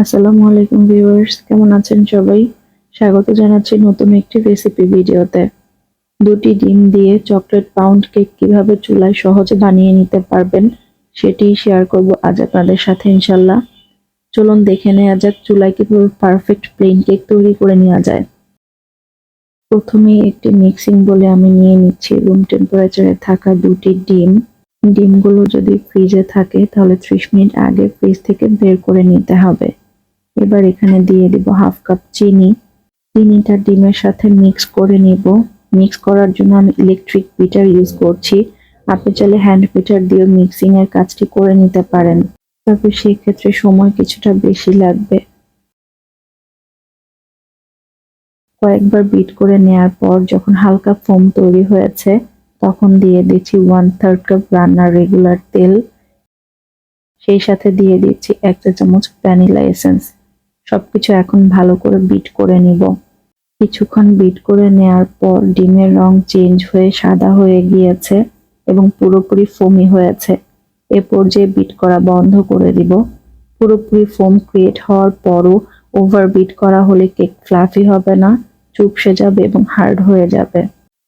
আসসালামু আলাইকুম ভিউয়ার্স, কেমন আছেন সবাই? স্বাগত জানাচ্ছি নতুন একটি রেসিপি ভিডিওতে। দুটি ডিম দিয়ে চকলেট পাউন্ড কেক কিভাবে চুলায় সহজে বানিয়ে নিতে পারবেন সেটিই শেয়ার করব আজ আপনাদের সাথে ইনশাল্লাহ। চলুন দেখে নেওয়া যাক চুলায় কিভাবে পারফেক্ট প্লেন কেক তৈরি করে নেওয়া যায়। প্রথমেই একটি মিক্সিং বলে আমি নিয়ে নিচ্ছি রুম টেম্পারেচারে থাকা দুটি ডিম। ডিমগুলো যদি ফ্রিজে থাকে তাহলে 30 মিনিট আগে ফ্রিজ থেকে বের করে নিতে হবে। এবার এখানে দিয়ে দিব হাফ কাপ চিনি। চিনিটা ডিমের সাথে মিক্স করে নিব। মিক্স করার জন্য আমি ইলেকট্রিক বিটার ইউজ করছি। আপনি চাইলে হ্যান্ড বিটার দিয়ে মিক্সিং এর কাজটি করে নিতে পারেন, তবে সেক্ষেত্রে সময় কিছুটা বেশি লাগবে। কয়েকবার বিট করে নেয়ার পর যখন হালকা ফোম তৈরি হয়েছে তখন দিয়ে দিচ্ছি 1/3 কাপ রান্নার রেগুলার তেল। সেই সাথে দিয়ে দিচ্ছি 1 চা চামচ ভ্যানিলা এসেন্স। সবকিছু এখন ভালো করে বিট করে নিব। কিছুক্ষণ বিট করে নেয়ার পর ডিমের রং চেঞ্জ হয়ে সাদা হয়ে গিয়েছে এবং পুরোপুরি ফোমি হয়েছে। এ পর্যায়ে বিট করা বন্ধ করে দিব। পুরোপুরি ফোম ক্রিয়েট হওয়ার পরও ওভার বিট করা হলে কেক ফ্লাফি হবে না, চুপসে যাবে এবং হার্ড হয়ে যাবে।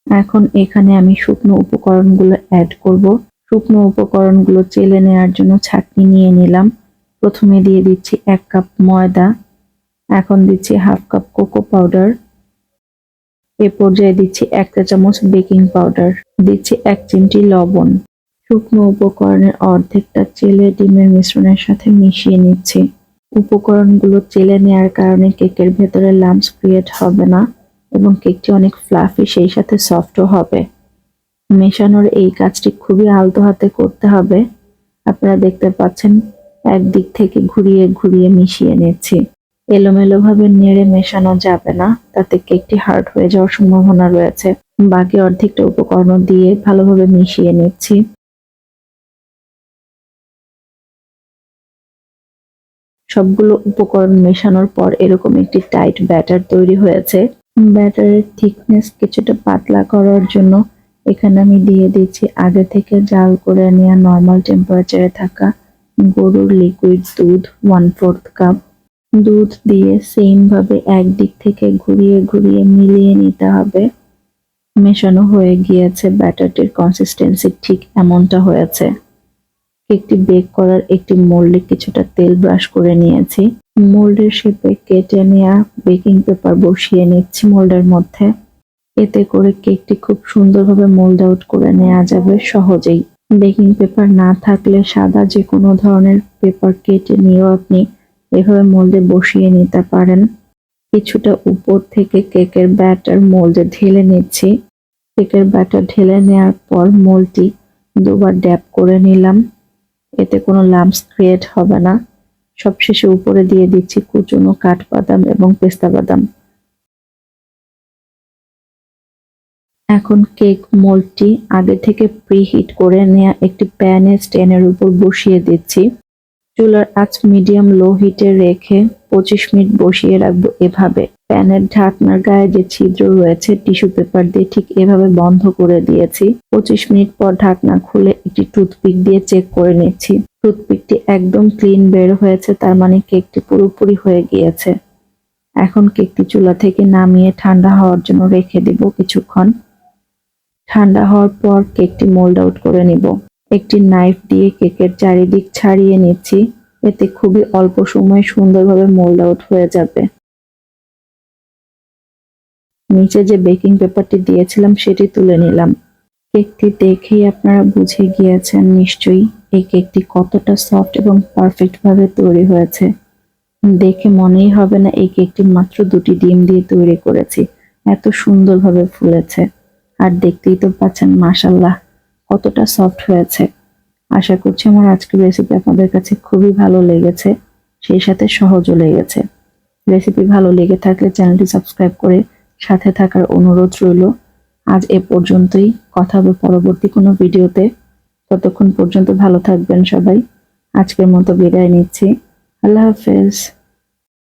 এখন এখানে আমি শুকনো উপকরণগুলো অ্যাড করব। শুকনো উপকরণগুলো চেলে নেওয়ার জন্য ছাঁকনি নিয়ে নিলাম। প্রথমে দিয়ে দিচ্ছি 1 কাপ ময়দা, এখন দিচ্ছি হাফ কাপ কোকো পাউডার, এ পর্যায়ে দিচ্ছি 1 চা চামচ বেকিং পাউডার, দিচ্ছি 1 চিমটি লবণ। শুকনো উপকরণের অর্ধেকটা চেলে ডিমের মিশ্রণের সাথে মিশিয়ে নিচ্ছি। উপকরণগুলো চেলে নেওয়ার কারণে কেকের ভেতরে লাম্পস ক্রিয়েট হবে না এবং কেকটি অনেক ফ্লাফি সেই সাথে সফটও হবে। মেশানোর এই কাজটি খুবই আলতো হাতে করতে হবে। আপনারা দেখতে পাচ্ছেন একদিক থেকে ঘুরিয়ে ঘুরিয়ে মিশিয়ে নিচ্ছি। এলোমেলোভাবে নেড়ে মেশানো যাবে না, তাতে কেকটি হার্ড হয়ে যাওয়ার সম্ভাবনা রয়েছে। বাকি অর্ধেকটা উপকরণ দিয়ে ভালোভাবে মিশিয়ে নিচ্ছি। সবগুলো উপকরণ মেশানোর পর এরকম একটি টাইট ব্যাটার তৈরি হয়েছে। ব্যাটারের থিকনেস কিছুটা পাতলা করার জন্য এখানে আমি দিয়ে দিচ্ছি আগে থেকে জাল করে নেওয়া নর্মাল টেম্পারেচারে থাকা গরুর লিকুইড দুধ 1/4 কাপ। দুধ দিয়ে সেম ভাবে একদিক থেকে ঘুরিয়ে ঘুরিয়ে মিলিয়ে নিতে হবে। মেশানো হয়ে গিয়েছে, ব্যাটারটির কনসিস্টেন্সি ঠিক এমনটা হয়েছে। কেকটি বেক করার একটি মোল্ডে কিছুটা তেল ব্রাশ করে নিয়েছি। মোল্ডের শেপে কেটে নেওয়া বেকিং পেপার বসিয়ে নিচ্ছি মোল্ডের মধ্যে। এতে করে কেকটি খুব সুন্দরভাবে মোল্ড আউট করে নেওয়া যাবে সহজেই। বেকিং পেপার না থাকলে সাদা যে কোনো ধরনের পেপার কেটে নিয়েও আপনি এভাবে মোল্ডে বসিয়ে নিতে পারেন। কিছুটা উপর থেকে কেকের ব্যাটার মোল্ডে ঢেলে নিচ্ছি। কেকের ব্যাটার ঢেলে নেওয়ার পর মোল্ডটি দুবার ড্যাপ করে নিলাম। এতে কোনো লাম্পস ক্রিয়েট হবে না। সবশেষে উপরে দিয়ে দিচ্ছি কুচনো কাঠবাদাম এবং পেস্তা বাদাম। এখন কেক মোল্ডটি আগে থেকে প্রিহিট করে নেওয়া একটি প্যানে স্ট্যান্ডের উপর বসিয়ে দিচ্ছি। চুলার আঁচ মিডিয়াম লো হিটে রেখে 25 মিনিট বসিয়ে রাখবো এভাবে। প্যানের ঢাকনার গায়ে যে ছিদ্র রয়েছে টিস্যু পেপার দিয়ে ঠিক এভাবে বন্ধ করে দিয়েছি। 25 মিনিট পর ঢাকনা খুলে একটি টুথপিক দিয়ে চেক করে নিচ্ছি। টুথপিকটি একদম ক্লিন বের হয়েছে, তার মানে কেকটি পুরোপুরি হয়ে গিয়েছে। এখন কেকটি চুলা থেকে নামিয়ে ঠান্ডা হওয়ার জন্য রেখে দিব কিছুক্ষণ। ঠান্ডা হওয়ার পর কেকটি মোল্ড আউট করে নিব। একটি নাইফ দিয়ে কেকের চারিদিক ছাড়িয়ে নিচ্ছি, এতে খুবই অল্প সময়ে সুন্দরভাবে মোল্ড আউট হয়ে যাবে। নিচে যে বেকিং পেপারটি দিয়েছিলাম সেটি তুলে নিলাম। কেকটি দেখেই আপনারা বুঝে গিয়েছেন নিশ্চয়ই এই কেকটি কতটা সফট এবং পারফেক্ট ভাবে তৈরি হয়েছে। দেখে মনেই হবে না এই কেকটি মাত্র দুটি ডিম দিয়ে তৈরি করেছি, এত সুন্দরভাবে ফুলেছে। আর দেখতেই তো পাচ্ছেন মাশাআল্লাহ কতটা সফট হয়েছে। আশা করছি আমার আজকের রেসিপি আপনাদের কাছে খুবই ভালো লেগেছে, সেই সাথে সহজও লেগেছে। রেসিপি ভালো লেগে থাকলে চ্যানেলটি সাবস্ক্রাইব করে সাথে থাকার অনুরোধ রইল। আজ এ পর্যন্তই, কথা হবে পরবর্তী কোনো ভিডিওতে। ততক্ষণ পর্যন্ত ভালো থাকবেন সবাই। আজকের মতো বিদায় নিচ্ছি। আল্লাহ হাফেজ।